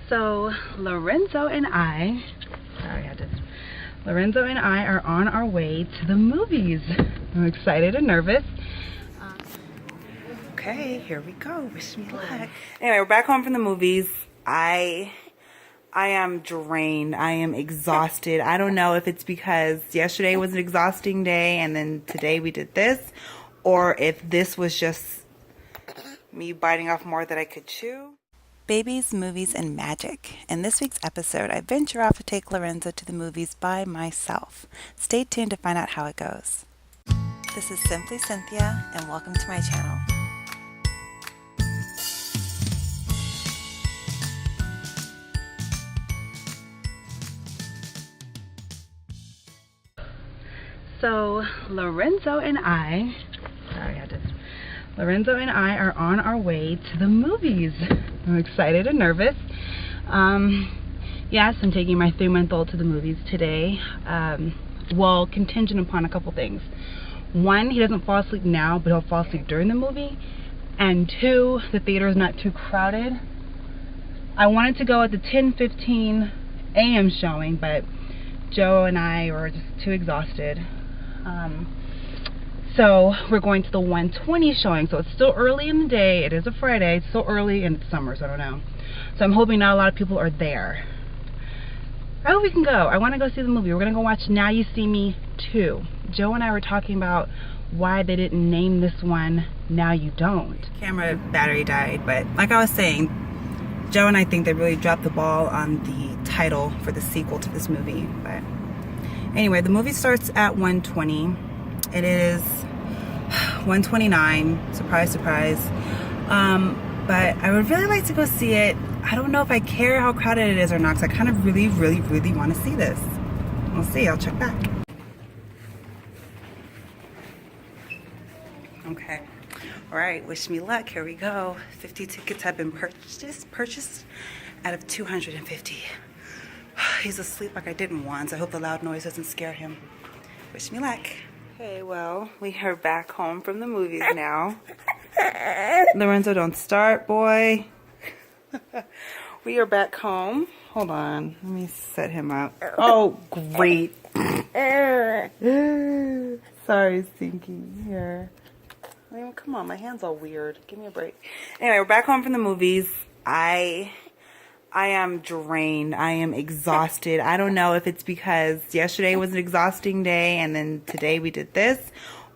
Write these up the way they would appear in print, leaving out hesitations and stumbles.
So Lorenzo and I are on our way to the movies. I'm excited and nervous. Okay, here we go. Wish me luck. Anyway, we're back home from the movies. I am drained. I am exhausted. I don't know if it's because yesterday was an exhausting day and then today we did this, or if this was just me biting off more than I could chew. Babies, movies, and magic. In this week's episode, I venture off to take Lorenzo to the movies by myself. Stay tuned to find out how it goes. This is Simply Cynthia, and welcome to my channel. So Lorenzo and I are on our way to the movies. I'm excited and nervous. Yes, I'm taking my 3-month-old to the movies today. Well, contingent upon a couple things. One, he doesn't fall asleep now, but he'll fall asleep during the movie. And 2, the theater is not too crowded. I wanted to go at the 10:15 a.m. showing, but Joe and I were just too exhausted. So we're going to the 1:20 showing. So it's still early in the day. It is a Friday. It's still early and it's summer, so I don't know. So I'm hoping not a lot of people are there. I hope we can go. I want to go see the movie. We're going to go watch Now You See Me 2. Joe and I were talking about why they didn't name this one Now You Don't. Camera battery died, but like I was saying, Joe and I think they really dropped the ball on the title for the sequel to this movie. But anyway, the movie starts at 1:20. It is 1:29. Surprise, surprise. But I would really like to go see it. I don't know if I care how crowded it is or not, because I kind of really want to see this. We'll see. I'll check back. Okay. All right. Wish me luck. Here we go. 50 tickets have been purchased out of 250. He's asleep like I didn't once. I hope the loud noise doesn't scare him. Wish me luck. Okay, well, we are back home from the movies now. Lorenzo, don't start, boy. We are back home. Hold on. Let me set him up. Oh, great. Sorry, Stinky. Here. I mean, come on, my hand's all weird. Give me a break. Anyway, we're back home from the movies. I am drained. I am exhausted. I don't know if it's because yesterday was an exhausting day and then today we did this,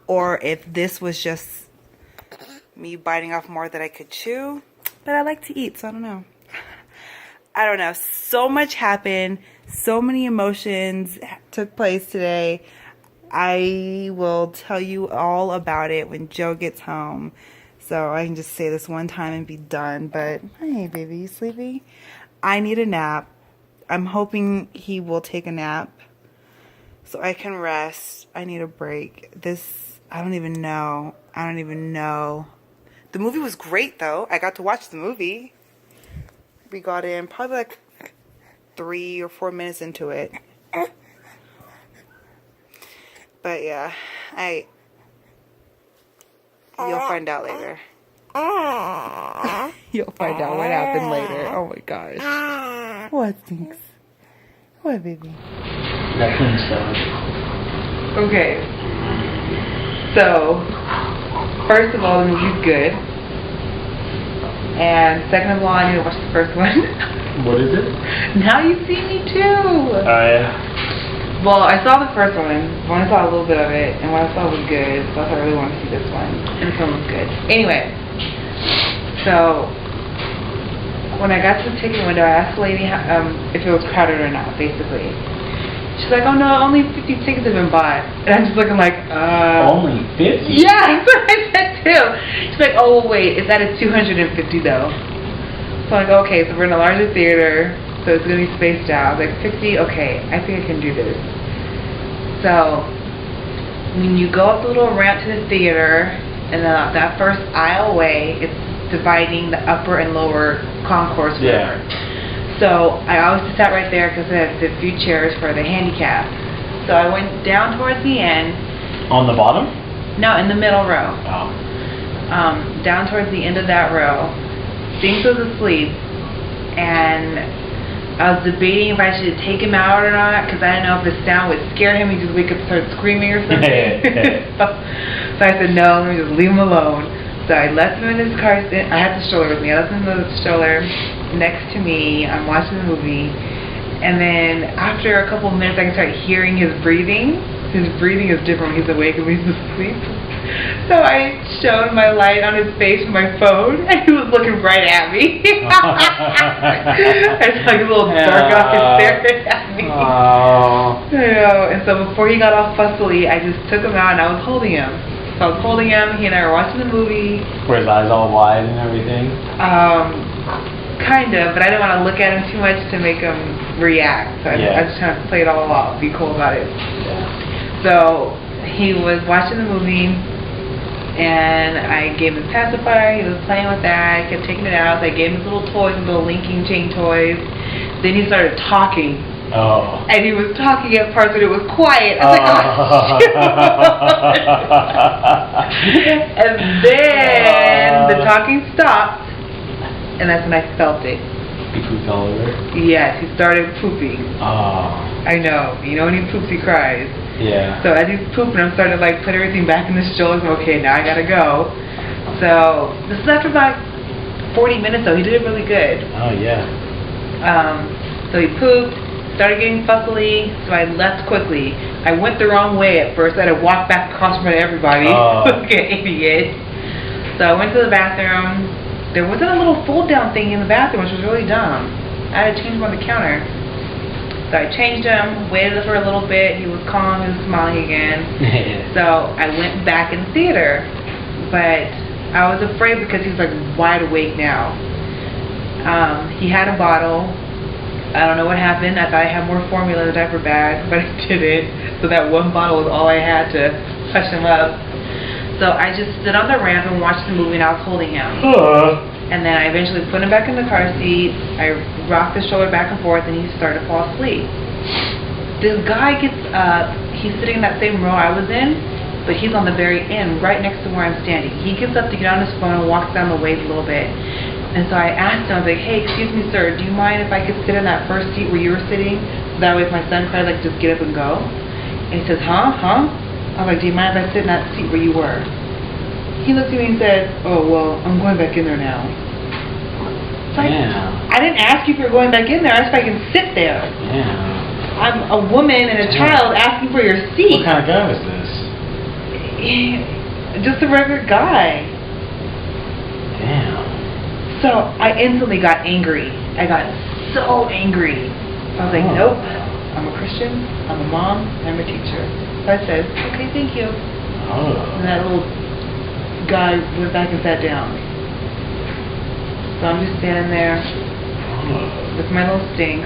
or if this was just me biting off more than I could chew. But I like to eat, so I don't know. I don't know. So much happened. So many emotions took place today. I will tell you all about it when Joe gets home. So I can just say this one time and be done. But hey, baby, you sleepy? I need a nap. I'm hoping he will take a nap so I can rest. I need a break. I don't even know. The movie was great, though. I got to watch the movie. We got in probably like 3 or 4 minutes into it. But yeah, you'll find out later. You'll find out what happened later. Oh my gosh. What stinks? What, baby? That kind of stuff. Okay. So, first of all, the movie's good. And second of all, I need to watch the first one. What is it? Now You See Me Too. Yeah. Well, I saw the first one. I saw a little bit of it, and what I saw was good. So I really want to see this one. And this one was good. Anyway, so when I got to the ticket window, I asked the lady if it was crowded or not, basically. She's like, oh no, only 50 tickets have been bought. And I'm just looking like, Only 50? Yeah, that's what I said too. She's like, oh wait, it's at a 250 though. So I'm like, okay, so we're in a larger theater, so it's going to be spaced out. I was like, 50, okay, I think I can do this. So, when you go up the little ramp to the theater, and that first aisle way, it's dividing the upper and lower concourse. Yeah. So, I always just sat right there because it had a few chairs for the handicap. So, I went down towards the end. On the bottom? No, in the middle row. Oh. Down towards the end of that row. Dink was asleep. and I was debating if I should take him out or not, because I didn't know if the sound would scare him. He'd just wake up and start screaming or something. So I said, no, let me just leave him alone. So I left him in his car. I had the stroller with me. I left him in the stroller next to me. I'm watching the movie. And then after a couple of minutes, I can start hearing his breathing. His breathing is different when he's awake and when he's asleep. So I shone my light on his face with my phone, and he was looking right at me. I saw his little dark eyes staring at me. Oh. And so before he got all fussily, I just took him out and I was holding him. So I was holding him. He and I were watching the movie. Were his eyes all wide and everything? Kind of, but I didn't want to look at him too much to make him react. So I just kind of played it all off, be cool about it. Yeah. So he was watching the movie, and I gave him his pacifier. He was playing with that. I kept taking it out. So I gave him his little toys, his little linking chain toys. Then he started talking. Oh. And he was talking at parts, but it was quiet. I was like, oh, shoot. And then the talking stopped. And that's when I felt it. He pooped all over? Yes, he started pooping. Oh. I know. You know when he poops, he cries. Yeah. So as he's pooping, I'm starting to like put everything back in the strollers. Okay, now I gotta go. So this is after about 40 minutes though. He did it really good. Oh, yeah. So he pooped, started getting fussily, so I left quickly. I went the wrong way at first. I had to walk back across from everybody like an idiot. So I went to the bathroom. There wasn't a little fold-down thing in the bathroom, which was really dumb. I had to change him on the counter. So I changed him, waited for a little bit. He was calm, he was smiling again. So I went back in the theater. But I was afraid because he was like wide awake now. He had a bottle. I don't know what happened. I thought I had more formula in the diaper bag, but I didn't. So that one bottle was all I had to hush him up. So I just stood on the ramp and watched the movie, and I was holding him. And then I eventually put him back in the car seat. I rocked the stroller back and forth, and he started to fall asleep. This guy gets up. He's sitting in that same row I was in, but he's on the very end, right next to where I'm standing. He gets up to get on his phone and walks down the way a little bit. And so I asked him, I was like, hey, excuse me, sir, do you mind if I could sit in that first seat where you were sitting? So that way if my son cried, like, just get up and go. And he says, huh? I was like, do you mind if I sit in that seat where you were? He looked at me and said, oh, well, I'm going back in there now. So I didn't ask you if you're going back in there. I asked if I can sit there. Yeah. I'm a woman and a child asking for your seat. What kind of guy was this? Just a regular guy. Damn. So I instantly got angry. I got so angry. I was like, nope. I'm a Christian. I'm a mom. I'm a teacher. So I said, okay, thank you. And that little guy went back and sat down. So I'm just standing there with my little stinks.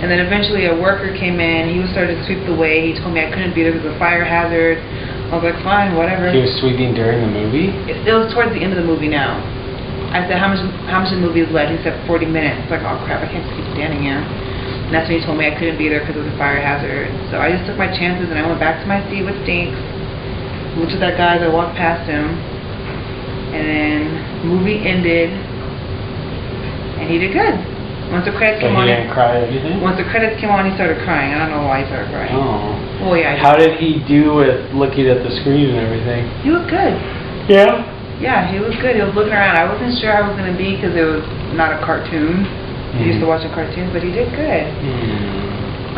And then eventually a worker came in. He was starting to sweep the way. He told me I couldn't be there because it was a fire hazard. I was like, fine, whatever. He was sweeping during the movie? It was towards the end of the movie now. I said, how much of the movie is left? He said 40 minutes. I was like, oh crap, I can't just keep standing here. And that's when he told me I couldn't be there because it was a fire hazard. So I just took my chances and I went back to my seat with stinks. Looked at that guy as I walked past him. And then the movie ended. And he did good. Once the credits came on. He didn't cry or anything? Once the credits came on, he started crying. I don't know why he started crying. Oh. Well, yeah. How did he do with looking at the screen and everything? He was good. Yeah? Yeah, he was good. He was looking around. I wasn't sure how I was going to be because it was not a cartoon. He used to watch cartoons, but he did good.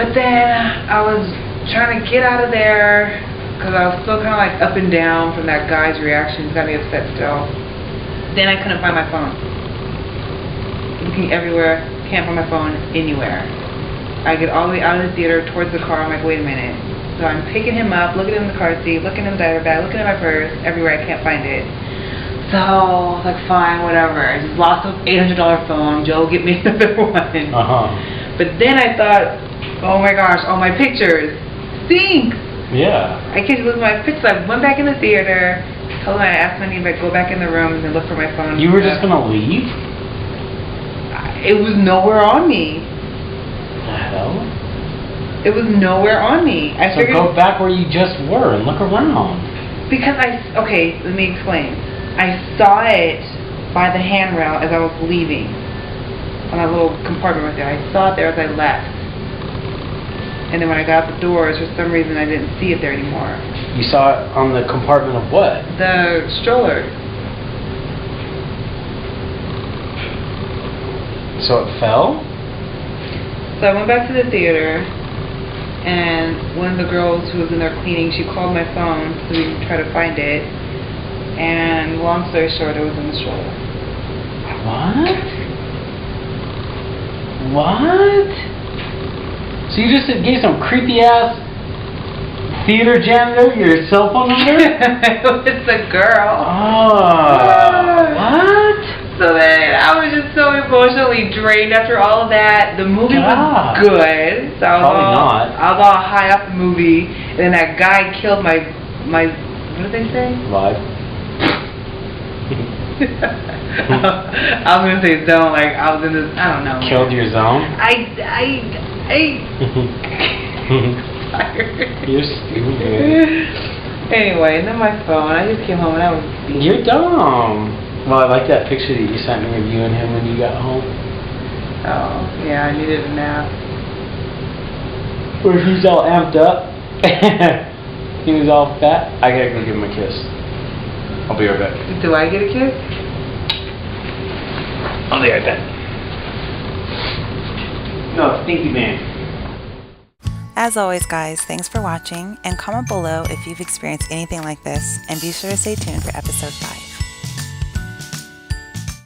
But then I was trying to get out of there because I was still kind of like up and down from that guy's reaction. It got me upset still. Then I couldn't find my phone. Looking everywhere, can't find my phone anywhere. I get all the way out of the theater towards the car. I'm like, wait a minute. So I'm picking him up, looking in the car seat, looking in the diaper bag, looking at my purse, everywhere. I can't find it. So I was like, fine, whatever. I just lost an $800 phone. Joe, get me another one. But then I thought, oh my gosh, all my pictures. Stinks. Yeah. I can't lose my pictures. I went back in the theater. Told him I asked my neighbor to go back in the room and look for my phone. You were just going to leave? It was nowhere on me. The hell? It was nowhere on me. I figured, go back where you just were and look around. Because okay, let me explain. I saw it by the handrail as I was leaving. on that little compartment right there. I saw it there as I left. And then when I got out the doors, for some reason I didn't see it there anymore. You saw it on the compartment of what? The stroller. So it fell? So I went back to the theater, and one of the girls who was in there cleaning, she called my phone so we could try to find it. And long story short, it was in the stroller. What? So you just gave some creepy ass theater janitor your cell phone number? It was a girl. What? So then I was just so emotionally drained after all of that. The movie was good. So I was all high off the movie. And then that guy killed my what did they say? Live. I was gonna say zone, like I was in this, I don't know. Killed your zone? You're stupid. Anyway, and then my phone. I just came home and I was beat. You're dumb. Well, I like that picture that you sent me of you and him when you got home. Oh, yeah, I needed a nap. Where he's all amped up. He was all fat. I gotta go give him a kiss. I'll be right back. Do I get a kiss? I'll be right back. No, Stinky Man. As always, guys, thanks for watching, and comment below if you've experienced anything like this, and be sure to stay tuned for episode 5.